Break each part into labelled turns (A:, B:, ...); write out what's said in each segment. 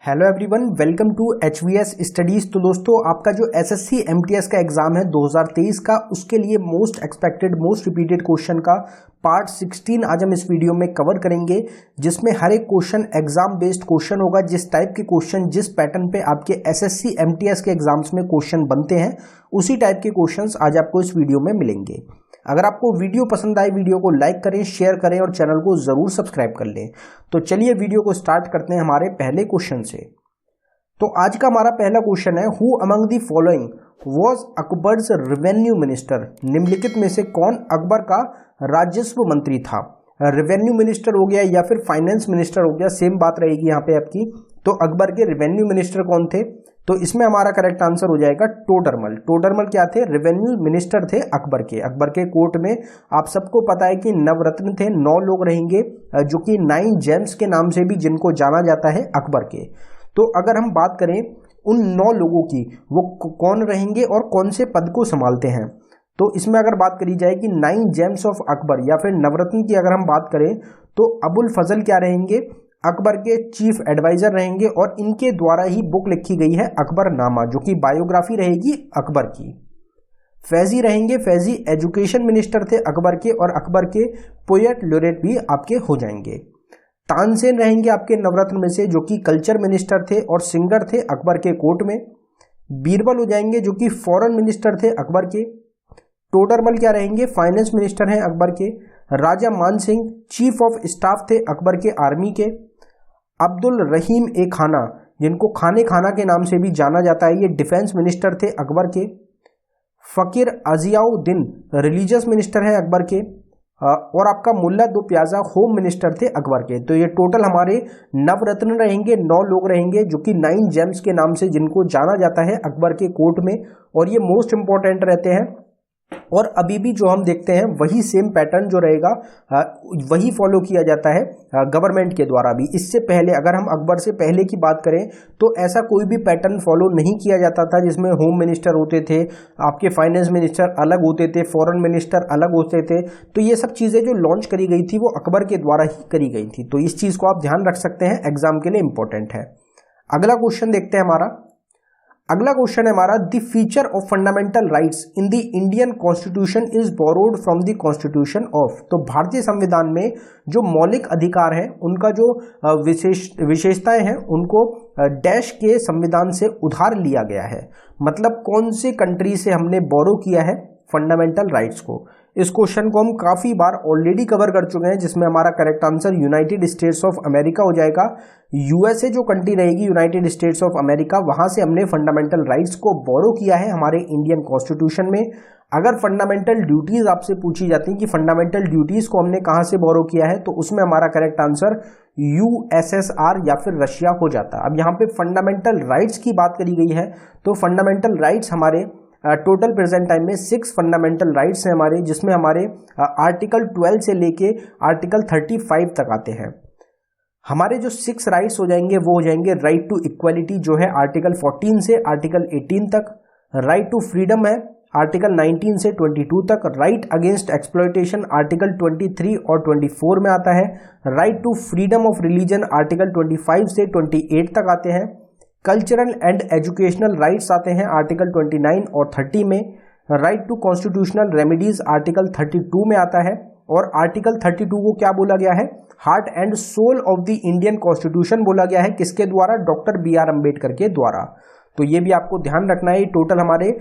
A: Hello everyone, welcome to HVS studies. तो दोस्तों, आपका जो एसएससी एमटीएस का एग्जाम है 2023 का, उसके लिए most expected most repeated question का पार्ट 16 आज हम इस वीडियो में कवर करेंगे, जिसमें हर एक क्वेश्चन एग्जाम बेस्ड क्वेश्चन होगा। जिस टाइप के क्वेश्चन, जिस पैटर्न पे आपके एसएससी एमटीएस के एग्जाम्स में क्वेश्चन बनते हैं, उसी टाइप के क्वेश्चंस आज आपको इस वीडियो में मिलेंगे। अगर आपको वीडियो पसंद आए, वीडियो को लाइक करें, शेयर करें और चैनल को जरूर सब्सक्राइब कर लें। तो चलिए वीडियो को स्टार्ट करते हैं हमारे पहले क्वेश्चन से। तो आज का हमारा पहला क्वेश्चन है, who among the following was Akbar's revenue minister. निम्नलिखित में से कौन अकबर का राजस्व मंत्री था। रेवेन्यू मिनिस्टर हो गया या फिर फाइनेंस मिनिस्टर हो गया, सेम बात रहेगी यहाँ पे आपकी। तो अकबर के रेवेन्यू मिनिस्टर कौन थे? तो इसमें हमारा करेक्ट आंसर हो जाएगा टोडरमल। टोडरमल क्या थे? रेवेन्यू मिनिस्टर थे अकबर के। अकबर के कोर्ट में आप सबको पता है कि नवरत्न थे, 9 लोग रहेंगे जो कि 9 जेम्स के नाम से भी जिनको जाना जाता है अकबर के। तो अगर हम बात करें उन 9 लोगों की, वो कौन रहेंगे और कौन से पद को संभालते हैं, तो इसमें अगर बात करी जाए कि 9 जेम्स ऑफ अकबर या फिर नवरत्न की अगर हम बात करें, तो अबुल फजल क्या रहेंगे? अकबर के चीफ एडवाइजर रहेंगे और इनके द्वारा ही बुक लिखी गई है अकबरनामा, जो कि बायोग्राफी रहेगी अकबर की। फैजी रहेंगे, फैजी एजुकेशन मिनिस्टर थे अकबर के और अकबर के पोएट लोरेट भी आपके हो जाएंगे। तानसेन रहेंगे आपके नवरत्न में से, जो कि कल्चर मिनिस्टर थे और सिंगर थे अकबर के कोर्ट में। बीरबल हो जाएंगे जो कि फॉरेन मिनिस्टर थे अकबर के। टोडरमल क्या रहेंगे? फाइनेंस मिनिस्टर हैं अकबर के। राजा मान सिंह चीफ ऑफ स्टाफ थे अकबर के आर्मी के। अब्दुल रहीम ए खाना, जिनको खाने खाना के नाम से भी जाना जाता है, ये डिफेंस मिनिस्टर थे अकबर के। फकीर अजियाउद्दीन रिलीजियस मिनिस्टर हैं अकबर के। और आपका मुल्ला दो प्याजा होम मिनिस्टर थे अकबर के। तो ये टोटल हमारे नवरत्न रहेंगे, 9 लोग रहेंगे जो कि 9 जेम्स के नाम से जिनको जाना जाता है अकबर के कोर्ट में, और ये मोस्ट इंपॉर्टेंट रहते हैं। और अभी भी जो हम देखते हैं वही सेम पैटर्न जो रहेगा वही फॉलो किया जाता है गवर्नमेंट के द्वारा भी। इससे पहले अगर हम अकबर से पहले की बात करें तो ऐसा कोई भी पैटर्न फॉलो नहीं किया जाता था, जिसमें होम मिनिस्टर होते थे, आपके फाइनेंस मिनिस्टर अलग होते थे, फॉरेन मिनिस्टर अलग होते थे। तो ये सब चीज़ें जो लॉन्च करी गई थी वो अकबर के द्वारा ही करी गई थी। तो इस चीज़ को आप ध्यान रख सकते हैं, एग्जाम के लिए इंपॉर्टेंट है। अगला क्वेश्चन देखते हैं हमारा। अगला क्वेश्चन है हमारा, the feature of fundamental rights in the Indian constitution is borrowed from the constitution of. तो भारतीय संविधान में जो मौलिक अधिकार है, उनका जो विशेषताएं हैं, उनको डैश के संविधान से उधार लिया गया है। मतलब कौन से कंट्री से हमने बोरो किया है फंडामेंटल राइट्स को। इस क्वेश्चन को हम काफी बार ऑलरेडी कवर कर चुके हैं, जिसमें हमारा correct answer United states of America हो जाएगा। यूएसए जो कंट्री रहेगी, यूनाइटेड स्टेट्स ऑफ अमेरिका, वहां से हमने फंडामेंटल राइट्स को बोरो किया है हमारे इंडियन कॉन्स्टिट्यूशन में। अगर फंडामेंटल ड्यूटीज आपसे पूछी जाती हैं कि फंडामेंटल ड्यूटीज को हमने कहां से बोरो किया है, तो उसमें हमारा करेक्ट आंसर यूएसएसआर या फिर रशिया हो जाता है। अब यहाँ पे फंडामेंटल राइट्स की बात करी गई है, तो फंडामेंटल राइट्स हमारे टोटल प्रेजेंट टाइम में 6 फंडामेंटल राइट्स हैं हमारे, जिसमें हमारे आर्टिकल 12 से लेके आर्टिकल 35 तक आते हैं। हमारे जो 6 राइट्स हो जाएंगे वो हो जाएंगे, राइट टू इक्वालिटी जो है आर्टिकल 14 से आर्टिकल 18 तक। राइट टू फ्रीडम है आर्टिकल 19 से 22 तक। राइट अगेंस्ट एक्सप्लॉयटेशन आर्टिकल 23 और 24 में आता है। Right to freedom of religion article 25 से 28 तक आते हैं। कल्चरल एंड एजुकेशनल राइट्स आते हैं आर्टिकल 29 और 30 में। Right to constitutional remedies article 32 में आता है। और आर्टिकल 32 को क्या बोला गया है? Heart and soul of the Indian constitution बोला गया है। किसके द्वारा? डॉक्टर BR अम्बेडकर के द्वारा। तो ये भी आपको ध्यान रखना है। टोटल हमारे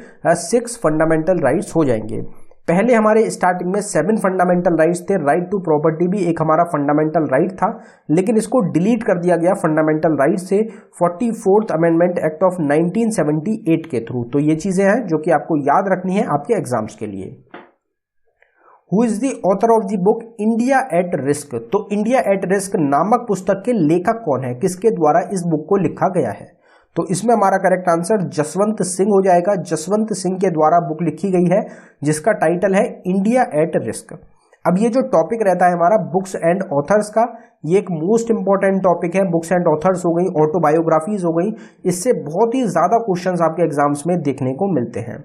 A: 6 फंडामेंटल राइट्स हो जाएंगे। पहले हमारे स्टार्टिंग में 7 फंडामेंटल राइट्स थे। राइट टू प्रॉपर्टी भी एक हमारा फंडामेंटल राइट था, लेकिन इसको डिलीट कर दिया गया फंडामेंटल राइट से 44th अमेंडमेंट एक्ट ऑफ 1978 के थ्रू। तो ये चीजें हैं जो कि आपको याद रखनी है आपके एग्जाम्स के लिए। Who is the author of the book India at risk. तो इंडिया एट रिस्क नामक पुस्तक के लेखक कौन है? किसके द्वारा इस बुक को लिखा गया है? तो इसमें हमारा करेक्ट आंसर जसवंत सिंह हो जाएगा। जसवंत सिंह के द्वारा बुक लिखी गई है, जिसका टाइटल है इंडिया एट रिस्क। अब ये जो टॉपिक रहता है हमारा बुक्स एंड ऑथर्स का, ये एक मोस्ट इंपॉर्टेंट टॉपिक है। बुक्स एंड ऑथर्स हो गई, ऑटोबायोग्राफीज हो गई, इससे बहुत ही ज्यादा क्वेश्चंस आपके एग्जाम्स में देखने को मिलते हैं।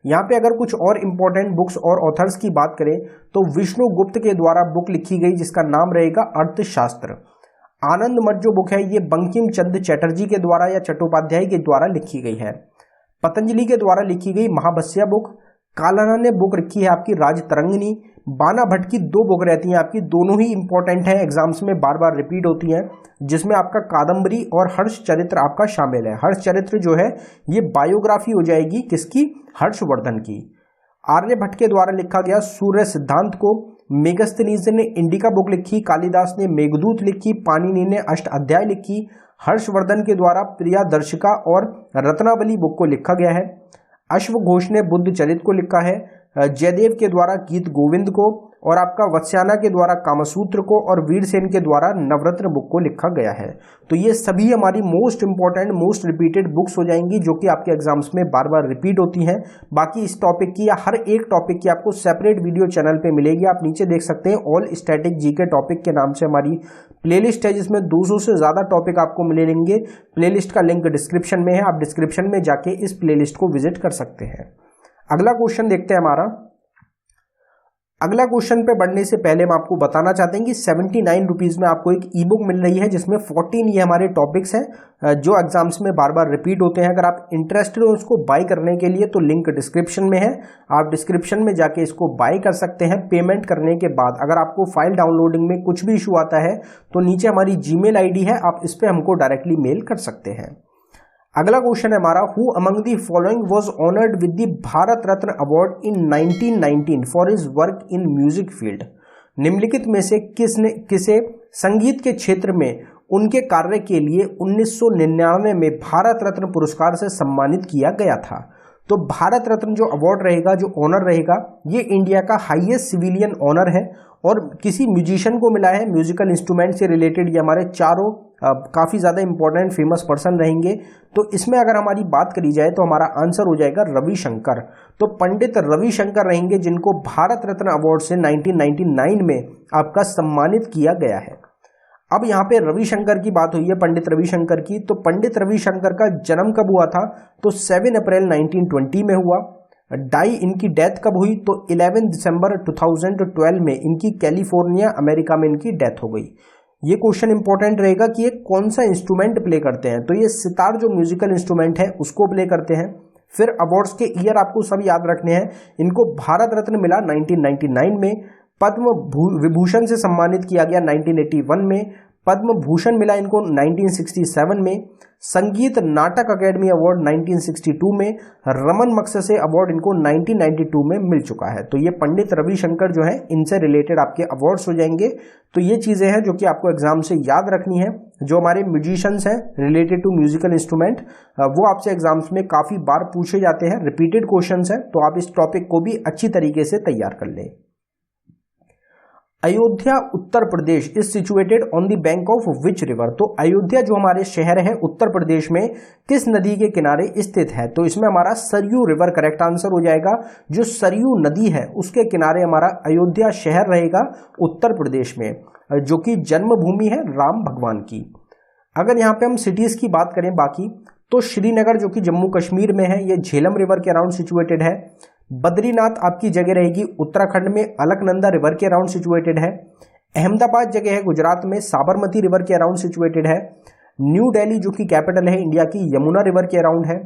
A: यहाँ पे अगर कुछ और इंपॉर्टेंट बुक्स और ऑथर्स की बात करें तो विष्णुगुप्त के द्वारा बुक लिखी गई, जिसका नाम रहेगा अर्थशास्त्र। आनंद मठ जो बुक है ये बंकिम चंद्र चटर्जी के द्वारा या चट्टोपाध्याय के द्वारा लिखी गई है। पतंजलि के द्वारा लिखी गई महाभस्या बुक। कालाना ने बुक रखी है आपकी राजतरंगिणी। बाना भट्ट की 2 बुक रहती हैं आपकी, दोनों ही इंपॉर्टेंट हैं, एग्जाम्स में बार बार रिपीट होती हैं, जिसमें आपका कादम्बरी और हर्ष चरित्र आपका शामिल है। हर्ष चरित्र जो है ये बायोग्राफी हो जाएगी किसकी, हर्षवर्धन की। आर्यभट्ट के द्वारा लिखा गया सूर्य सिद्धांत को। मेगस्थनीज ने इंडिका बुक लिखी। कालिदास ने मेघदूत लिखी। पाणिनि ने अष्ट अध्याय लिखी। हर्षवर्धन के द्वारा प्रियादर्शिका और रत्नावली बुक को लिखा गया है। अश्वघोष ने बुद्ध चरित को लिखा है। जयदेव के द्वारा गीत गोविंद को, और आपका वत्स्याना के द्वारा कामसूत्र को, और वीरसेन के द्वारा नवरत्न बुक को लिखा गया है। तो ये सभी हमारी most important most repeated books हो जाएंगी जो कि आपके एग्जाम्स में बार बार रिपीट होती हैं। बाकी इस टॉपिक की या हर एक टॉपिक की आपको सेपरेट वीडियो चैनल पे मिलेगी। आप नीचे देख सकते हैं ऑल स्टैटिक जीके टॉपिक के नाम से हमारी प्लेलिस्ट है, जिसमें 200 से ज़्यादा टॉपिक आपको मिलेंगे। प्लेलिस्ट का लिंक डिस्क्रिप्शन में है, आप डिस्क्रिप्शन में जाके इस प्लेलिस्ट को विजिट कर सकते हैं। अगला क्वेश्चन देखते हैं हमारा। अगला क्वेश्चन पे बढ़ने से पहले हम आपको बताना चाहते हैं कि 79 रुपीज़ में आपको एक ई बुक मिल रही है, जिसमें 14 ये हमारे टॉपिक्स हैं जो एग्जाम्स में बार बार रिपीट होते हैं। अगर आप इंटरेस्टेड हो उसको बाय करने के लिए तो लिंक डिस्क्रिप्शन में है, आप डिस्क्रिप्शन में जाके इसको बाय कर सकते हैं। पेमेंट करने के बाद अगर आपको फाइल डाउनलोडिंग में कुछ भी इशू आता है तो नीचे हमारी जीमेल आईडी है, आप इस पर हमको डायरेक्टली मेल कर सकते हैं। अगला क्वेश्चन है हमारा, who among the following was honoured with the Bharat Ratna award in 1919 for his work in music field. निम्नलिखित में से किसे संगीत के क्षेत्र में उनके कार्य के लिए 1999 में भारत रत्न पुरस्कार से सम्मानित किया गया था। तो भारत रत्न जो अवार्ड रहेगा, जो ऑनर रहेगा, ये इंडिया का हाईएस्ट सिविलियन ऑनर है और किसी म्यूजिशियन को मिला है। म्यूजिकल इंस्ट्रूमेंट से रिलेटेड ये हमारे चारों काफ़ी ज़्यादा इंपॉर्टेंट फेमस पर्सन रहेंगे। तो इसमें अगर हमारी बात करी जाए तो हमारा आंसर हो जाएगा रविशंकर। तो पंडित रविशंकर रहेंगे जिनको भारत रत्न अवार्ड से 1999 में आपका सम्मानित किया गया है। अब यहाँ पे रविशंकर की बात हुई है, पंडित रविशंकर की। तो पंडित रविशंकर का जन्म कब हुआ था? तो 7 अप्रैल 1920 में हुआ। इनकी डेथ कब हुई? तो 11 दिसंबर 2012 में इनकी कैलिफोर्निया अमेरिका में इनकी डेथ हो गई। ये क्वेश्चन इंपॉर्टेंट रहेगा कि ये कौन सा इंस्ट्रूमेंट प्ले करते हैं। तो ये सितार जो म्यूजिकल इंस्ट्रूमेंट है उसको प्ले करते हैं। फिर अवार्ड्स के ईयर आपको सब याद रखने हैं। इनको भारत रत्न मिला 1999 में, पद्म विभूषण से सम्मानित किया गया 1981 में, पद्म भूषण मिला इनको 1967 में, संगीत नाटक अकेडमी अवार्ड 1962 में, रमन मगसेसे अवार्ड इनको 1992 में मिल चुका है। तो ये पंडित रविशंकर जो है इनसे रिलेटेड आपके अवार्ड्स हो जाएंगे। तो ये चीज़ें हैं जो कि आपको एग्जाम से याद रखनी है। जो हमारे म्यूजिशियंस हैं रिलेटेड टू म्यूजिकल इंस्ट्रूमेंट वो आपसे एग्जाम्स में काफ़ी बार पूछे जाते हैं, रिपीटेड क्वेश्चंस हैं। तो आप इस टॉपिक को भी अच्छी तरीके से तैयार कर लें। Ayodhya Uttar Pradesh is situated on the bank of which river. तो अयोध्या जो हमारे शहर है उत्तर प्रदेश में किस नदी के किनारे स्थित है? तो इसमें हमारा सरयू रिवर करेक्ट आंसर हो जाएगा। जो सरयू नदी है उसके किनारे हमारा अयोध्या शहर रहेगा उत्तर प्रदेश में, जो कि जन्मभूमि है राम भगवान की। अगर यहाँ पे हम सिटीज की बात करें बाकी, तो श्रीनगर जो कि जम्मू कश्मीर में है, ये झेलम रिवर के अराउंड सिचुएटेड है। बद्रीनाथ आपकी जगह रहेगी उत्तराखंड में, अलकनंदा रिवर के अराउंड सिचुएटेड है। अहमदाबाद जगह है गुजरात में, साबरमती रिवर के अराउंड सिचुएटेड है। न्यू दिल्ली जो कि कैपिटल है इंडिया की, यमुना रिवर के अराउंड है।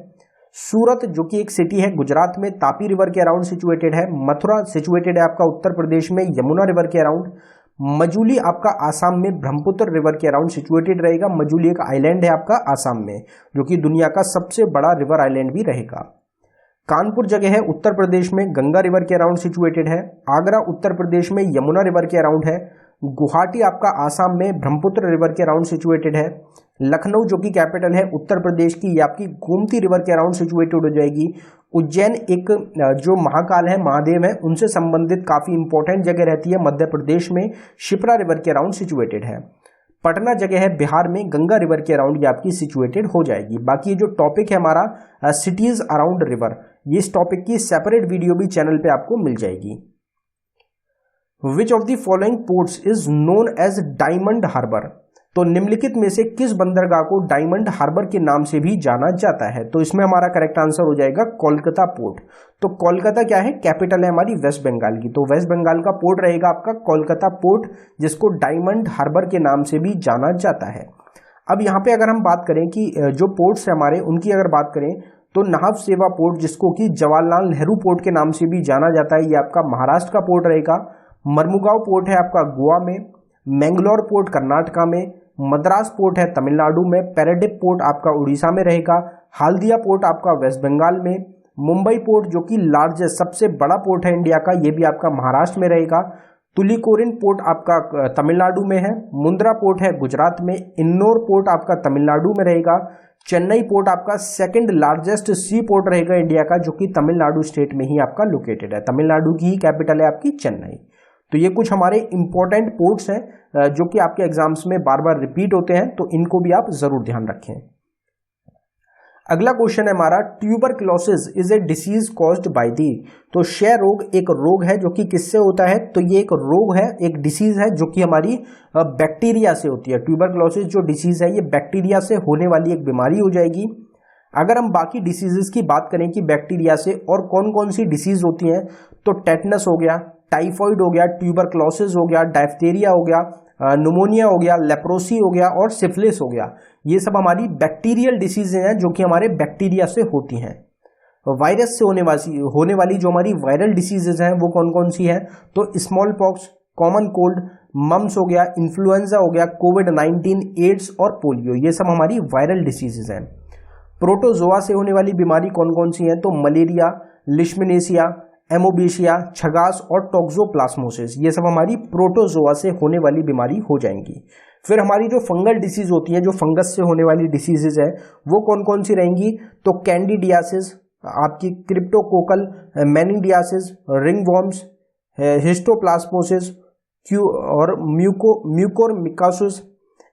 A: सूरत जो कि एक सिटी है गुजरात में, तापी रिवर के अराउंड सिचुएटेड है। मथुरा सिचुएटेड है आपका उत्तर प्रदेश में, यमुना रिवर के अराउंड। मजूली आपका आसाम में ब्रह्मपुत्र रिवर के अराउंड सिचुएटेड रहेगा। मजूली एक आइलैंड है आपका आसाम में, जो कि दुनिया का सबसे बड़ा रिवर आइलैंड भी रहेगा। कानपुर जगह है उत्तर प्रदेश में, गंगा रिवर के अराउंड सिचुएटेड है। आगरा उत्तर प्रदेश में, यमुना रिवर के अराउंड है। गुवाहाटी आपका आसाम में, ब्रह्मपुत्र रिवर के अराउंड सिचुएटेड है। लखनऊ जो कि कैपिटल है उत्तर प्रदेश की, ये आपकी गोमती रिवर के अराउंड सिचुएटेड हो जाएगी। उज्जैन एक जो महाकाल है महादेव है उनसे संबंधित काफ़ी इंपॉर्टेंट जगह रहती है मध्य प्रदेश में, शिप्रा रिवर के अराउंड सिचुएटेड है। पटना जगह है बिहार में, गंगा रिवर के अराउंड ये आपकी सिचुएटेड हो जाएगी। बाकी जो टॉपिक है हमारा सिटीज अराउंड रिवर, ये इस टॉपिक की सेपरेट वीडियो भी चैनल पे आपको मिल जाएगी। Which of the following ports is known as Diamond Harbour. तो निम्नलिखित में से किस बंदरगाह को डायमंड हार्बर के नाम से भी जाना जाता है? तो इसमें हमारा करेक्ट आंसर हो जाएगा कोलकाता पोर्ट। तो कोलकाता क्या है? कैपिटल है हमारी वेस्ट बंगाल की, तो वेस्ट बंगाल का पोर्ट रहेगा आपका कोलकाता पोर्ट, जिसको डायमंड हार्बर के नाम से भी जाना जाता है। अब यहाँ पे अगर हम बात करें कि जो पोर्ट्स है हमारे, उनकी अगर बात करें तो नाहव सेवा पोर्ट, जिसको कि जवाहरलाल नेहरू पोर्ट के नाम से भी जाना जाता है, ये आपका महाराष्ट्र का पोर्ट रहेगा। मर्मुगांव पोर्ट है आपका गोवा में, मैंगलोर पोर्ट कर्नाटका में, मद्रास पोर्ट है तमिलनाडु में, पैराडिप पोर्ट आपका उड़ीसा में रहेगा, हल्दिया पोर्ट आपका वेस्ट बंगाल में, मुंबई पोर्ट जो कि लार्जेस्ट सबसे बड़ा पोर्ट है इंडिया का, ये भी आपका महाराष्ट्र में रहेगा, तुलिकोरिन पोर्ट आपका तमिलनाडु में है, मुंद्रा पोर्ट है गुजरात में, इन्नौर पोर्ट आपका तमिलनाडु में रहेगा, चेन्नई पोर्ट आपका सेकंड लार्जेस्ट सी पोर्ट रहेगा इंडिया का, जो कि तमिलनाडु स्टेट में ही आपका लोकेटेड है। तमिलनाडु की ही कैपिटल है आपकी चेन्नई। तो ये कुछ हमारे इंपॉर्टेंट पोर्ट्स हैं जो कि आपके एग्जाम्स में बार बार रिपीट होते हैं, तो इनको भी आप जरूर ध्यान रखें। अगला क्वेश्चन है हमारा, tuberculosis is a disease caused by the. तो क्षय रोग एक रोग है जो कि किससे होता है? तो ये एक रोग है, एक डिसीज है जो कि हमारी बैक्टीरिया से होती है। ट्यूबरक्लोसिस जो डिसीज है ये बैक्टीरिया से होने वाली एक बीमारी हो जाएगी। अगर हम बाकी डिसीजेस की बात करें कि बैक्टीरिया से और कौन कौन सी डिसीज होती हैं, तो टेटनस हो गया, टाइफॉइड हो गया, ट्यूबरक्लोसिस हो गया, डायफ्थेरिया हो गया, न्यूमोनिया हो गया, लेप्रोसी हो गया और सिफिलिस हो गया। ये सब हमारी बैक्टीरियल डिसीजेज हैं जो कि हमारे बैक्टीरिया से होती हैं। वायरस से होने वाली जो हमारी वायरल डिसीजेज हैं वो कौन कौन सी हैं? तो smallpox, common cold, mumps हो गया, इन्फ्लुएंजा हो गया, कोविड-19, एड्स और पोलियो, ये सब हमारी वायरल डिसीजेज हैं। प्रोटोजोआ से होने वाली बीमारी कौन कौन सी हैं? तो मलेरिया, लिशमिनेसिया, एमोबेशिया, छगास और टॉक्सोप्लाज्मोसिस, ये सब हमारी प्रोटोजोआ से होने वाली बीमारी हो जाएंगी। फिर हमारी जो फंगल डिसीज होती है, जो फंगस से होने वाली डिसीजेज है, वो कौन कौन सी रहेंगी? तो कैंडिडियासिस, आपकी क्रिप्टोकोकल मेनिंडियासिस, रिंगवॉर्म्स, हिस्टोप्लाज्मोसिस और म्यूकोरमिकोसिस,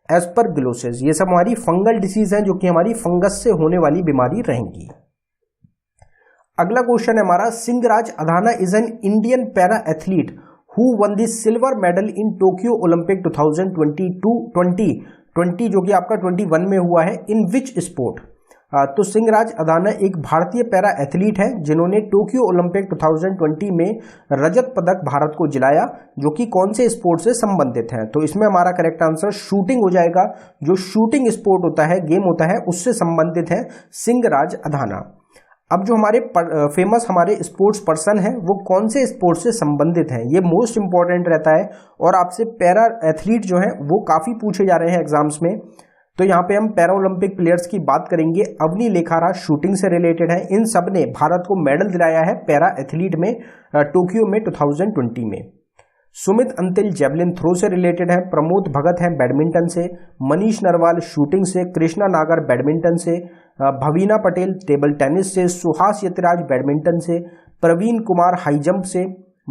A: एस्परगिलोसिस, ये सब हमारी फंगल डिसीज हैं जो कि हमारी फंगस से होने वाली बीमारी रहेंगी। अगला क्वेश्चन है हमारा, Singhraj Adhana is an Indian para athlete who won the silver medal in Tokyo Olympic 2020 जो कि आपका 21 में हुआ है, इन विच स्पोर्ट? तो सिंगराज अधाना एक भारतीय पैरा एथलीट है जिन्होंने टोक्यो ओलंपिक 2020 में रजत पदक भारत को दिलाया, जो कि कौन से स्पोर्ट से संबंधित है? तो इसमें हमारा करेक्ट आंसर शूटिंग हो जाएगा। जो शूटिंग स्पोर्ट होता है, गेम होता है, उससे संबंधित है सिंगराज अधाना। अब जो हमारे फेमस हमारे स्पोर्ट्स पर्सन हैं वो कौन से स्पोर्ट्स से संबंधित हैं, ये मोस्ट इंपॉर्टेंट रहता है। और आपसे पैरा एथलीट जो हैं वो काफ़ी पूछे जा रहे हैं एग्जाम्स में। तो यहाँ पे हम पैरा ओलंपिक प्लेयर्स की बात करेंगे। अवनी लेखारा शूटिंग से रिलेटेड है, इन सब ने भारत को मेडल दिलाया है पैरा एथलीट में टोक्यो में 2020 में। सुमित अंतिल जेवलिन थ्रो से रिलेटेड है, प्रमोद भगत हैं बैडमिंटन से, मनीष नरवाल शूटिंग से, कृष्णा नागर बैडमिंटन से, भवीना पटेल टेबल टेनिस से, सुहास यतिराज बैडमिंटन से, प्रवीण कुमार हाई जंप से,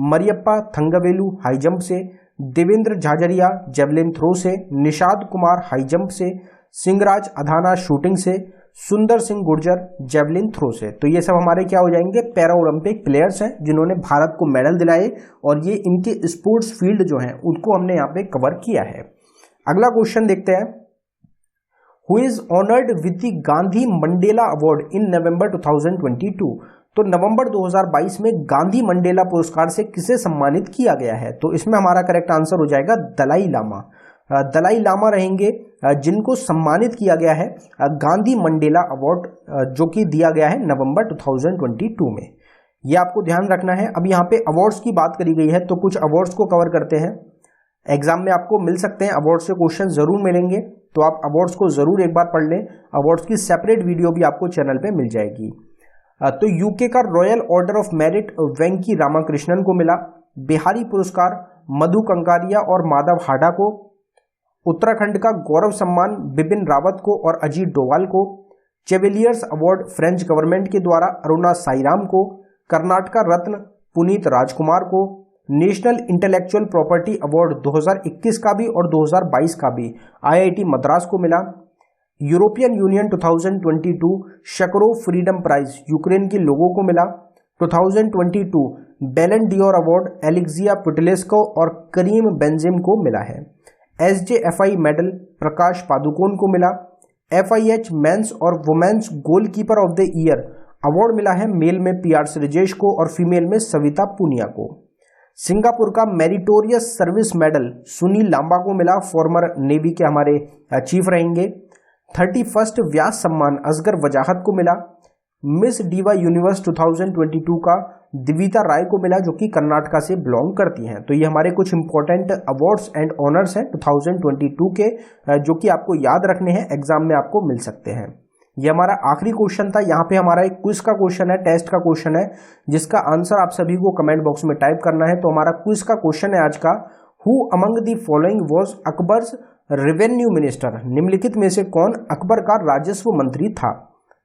A: मरियप्पा थंगवेलू हाई जंप से, देवेंद्र झाझरिया जेवलिन थ्रो से, निषाद कुमार हाई जंप से, सिंगराज अधाना शूटिंग से, सुंदर सिंह गुर्जर जेवलिन थ्रो से। तो ये सब हमारे क्या हो जाएंगे? पैरा ओलंपिक प्लेयर्स हैं जिन्होंने भारत को मेडल दिलाए, और ये इनके स्पोर्ट्स फील्ड जो हैं उनको हमने यहाँ पे कवर किया है। अगला क्वेश्चन देखते हैं, who is honoured with the Gandhi Mandela award in November 2022? तो नवंबर 2022 में गांधी मंडेला पुरस्कार से किसे सम्मानित किया गया है? तो इसमें हमारा करेक्ट आंसर हो जाएगा दलाई लामा। दलाई लामा रहेंगे जिनको सम्मानित किया गया है गांधी मंडेला अवार्ड, जो कि दिया गया है नवंबर 2022 में। ये आपको ध्यान रखना है। अब यहाँ पे अवार्ड्स की बात करी गई है तो कुछ अवार्ड्स को कवर करते हैं। एग्जाम में आपको मिल सकते हैं, अवार्ड्स से क्वेश्चन जरूर मिलेंगे, तो आप अवार्ड्स को जरूर एक बार पढ़ लें। अवार्ड्स की सेपरेट वीडियो भी आपको चैनल पे मिल जाएगी। तो यूके का रॉयल ऑर्डर ऑफ मेरिट वेंकी रामाकृष्णन को मिला, बिहारी पुरस्कार मधु कंकारिया और माधव हाडा को, उत्तराखंड का गौरव सम्मान बिपिन रावत को और अजीत डोवाल को, चेवेलियर्स अवार्ड फ्रेंच गवर्नमेंट के द्वारा अरुणा साईराम को, कर्नाटका रत्न पुनीत राजकुमार को, नेशनल इंटेलेक्चुअल प्रॉपर्टी अवार्ड 2021 का भी और 2022 का भी आईआईटी मद्रास को मिला। European Union 2022 Sakharov freedom prize Ukraine के लोगों को मिला। 2022 बैलन डियोर अवार्ड एलेक्सिया पुटिलेस्को और करीम बेंजेम को मिला है। SJFI मेडल प्रकाश पादुकोण को मिला। FIH मेंस और women's goalkeeper of the year award मिला है मेल में PR श्रीजेश को और फीमेल में सविता पुनिया को। सिंगापुर का meritorious service medal Sunil Lamba को मिला, फॉर्मर नेवी के हमारे चीफ रहेंगे। 31st व्यास सम्मान असगर वजाहत को मिला। मिस डीवा यूनिवर्स 2022 का दिविता राय को मिला, जो कि कर्नाटका से बिलोंग करती हैं। तो ये हमारे कुछ इंपॉर्टेंट अवार्ड्स एंड ऑनर्स हैं 2022 के, जो कि आपको याद रखने हैं, एग्जाम में आपको मिल सकते हैं। ये हमारा आखिरी क्वेश्चन था। यहाँ पे हमारा एक क्विज का क्वेश्चन है, टेस्ट का क्वेश्चन है, जिसका आंसर आप सभी को कमेंट बॉक्स में टाइप करना है। तो हमारा क्विज का क्वेश्चन है आज का, who among the following was Akbar's revenue minister? निम्नलिखित में से कौन अकबर का राजस्व मंत्री था?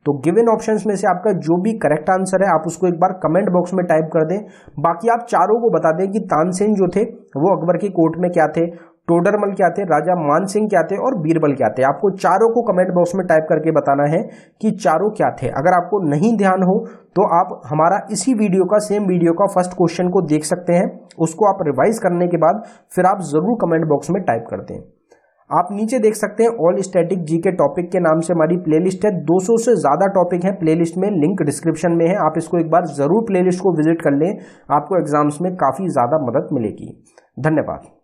A: तो गिवन ऑप्शंस में से आपका जो भी करेक्ट आंसर है आप उसको एक बार कमेंट बॉक्स में टाइप कर दें। बाकी आप चारों को बता दें कि तानसेन जो थे वो अकबर की कोर्ट में क्या थे, टोडरमल क्या थे, राजा मान सिंह क्या थे और बीरबल क्या थे। आपको चारों को कमेंट बॉक्स में टाइप करके बताना है कि चारों क्या थे। अगर आपको नहीं ध्यान हो तो आप हमारा इसी वीडियो का, सेम वीडियो का फर्स्ट क्वेश्चन को देख सकते हैं, उसको आप रिवाइज करने के बाद फिर आप जरूर कमेंट बॉक्स में टाइप कर दें। आप नीचे देख सकते हैं ऑल स्टैटिक जी के टॉपिक के नाम से हमारी प्लेलिस्ट है। 200 से ज्यादा टॉपिक हैं प्लेलिस्ट में, लिंक डिस्क्रिप्शन में है। आप इसको एक बार जरूर प्लेलिस्ट को विजिट कर लें, आपको एग्जाम्स में काफी ज्यादा मदद मिलेगी। धन्यवाद।